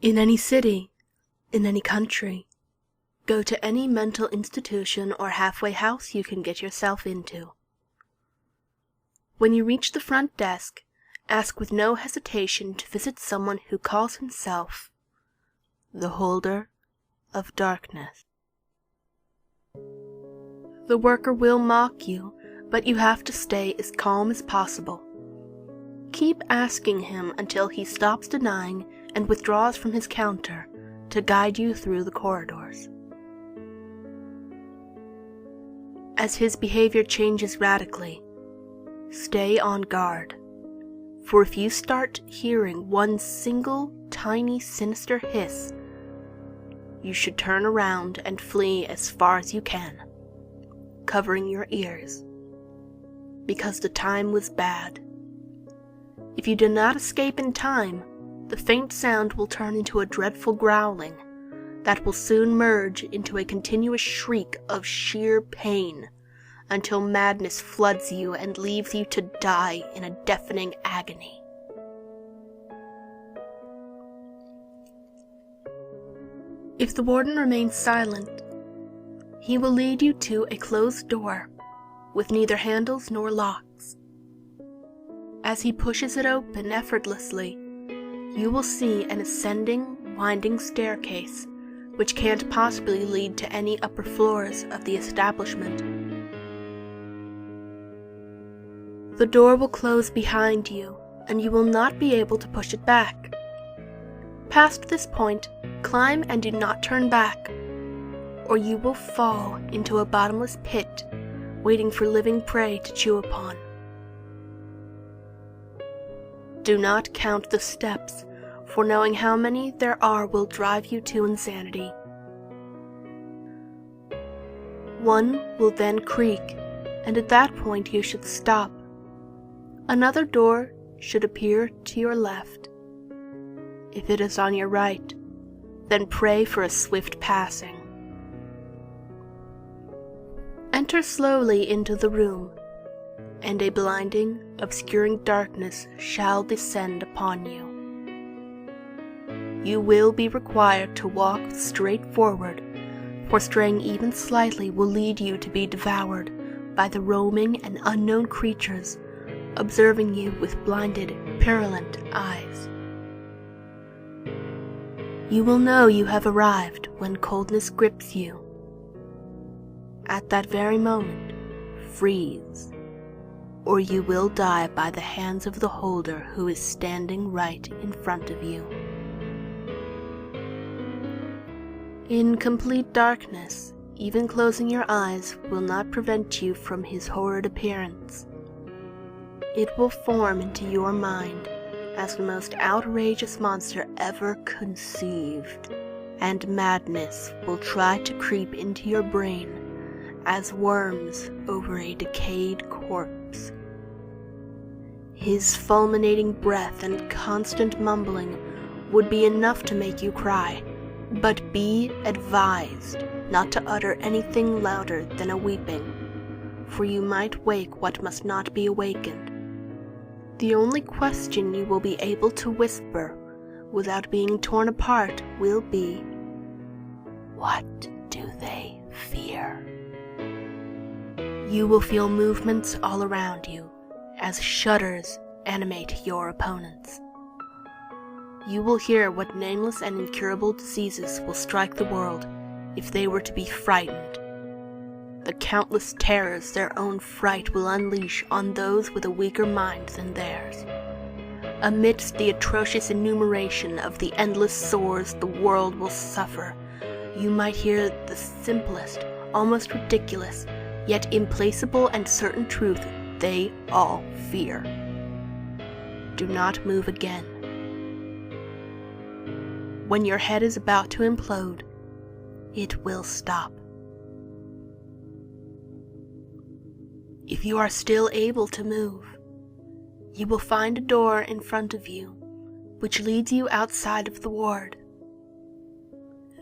In any city, in any country, go to any mental institution or halfway house you can get yourself into. When you reach the front desk, ask with no hesitation to visit someone who calls himself the Holder of Darkness. The worker will mock you, but you have to stay as calm as possible. Keep asking him until he stops denying and withdraws from his counter to guide you through the corridors. As his behavior changes radically, stay on guard, for if you start hearing one single tiny sinister hiss, you should turn around and flee as far as you can, covering your ears, because the time was bad. If you do not escape in time, the faint sound will turn into a dreadful growling that will soon merge into a continuous shriek of sheer pain until madness floods you and leaves you to die in a deafening agony. If the warden remains silent, he will lead you to a closed door with neither handles nor locks. As he pushes it open effortlessly, you will see an ascending, winding staircase which can't possibly lead to any upper floors of the establishment. The door will close behind you, and you will not be able to push it back. Past this point, climb and do not turn back, or you will fall into a bottomless pit waiting for living prey to chew upon. Do not count the steps, for knowing how many there are will drive you to insanity. One will then creak, and at that point you should stop. Another door should appear to your left. If it is on your right, then pray for a swift passing. Enter slowly into the room, and a blinding, obscuring darkness shall descend upon you. You will be required to walk straight forward, for straying even slightly will lead you to be devoured by the roaming and unknown creatures observing you with blinded, purulent eyes. You will know you have arrived when coldness grips you. At that very moment, freeze, or you will die by the hands of the holder who is standing right in front of you. In complete darkness, even closing your eyes will not prevent you from his horrid appearance. It will form into your mind as the most outrageous monster ever conceived, and madness will try to creep into your brain as worms over a decayed corpse. His fulminating breath and constant mumbling would be enough to make you cry, but be advised not to utter anything louder than a weeping, for you might wake what must not be awakened. The only question you will be able to whisper without being torn apart will be, "What do they fear?" You will feel movements all around you as shudders animate your opponents. You will hear what nameless and incurable diseases will strike the world if they were to be frightened. The countless terrors their own fright will unleash on those with a weaker mind than theirs. Amidst the atrocious enumeration of the endless sores the world will suffer, you might hear the simplest, almost ridiculous, yet implacable and certain truth they all fear. Do not move again. When your head is about to implode, it will stop. If you are still able to move, you will find a door in front of you, which leads you outside of the ward.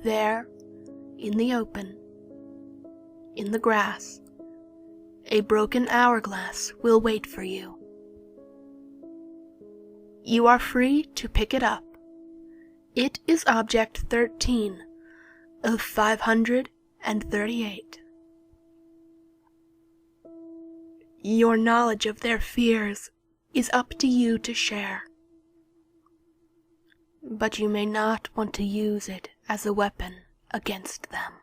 There, in the open, in the grass, A broken hourglass will wait for you. You are free to pick it up. It is object 13 of 538. Your knowledge of their fears is up to you to share, but you may not want to use it as a weapon against them.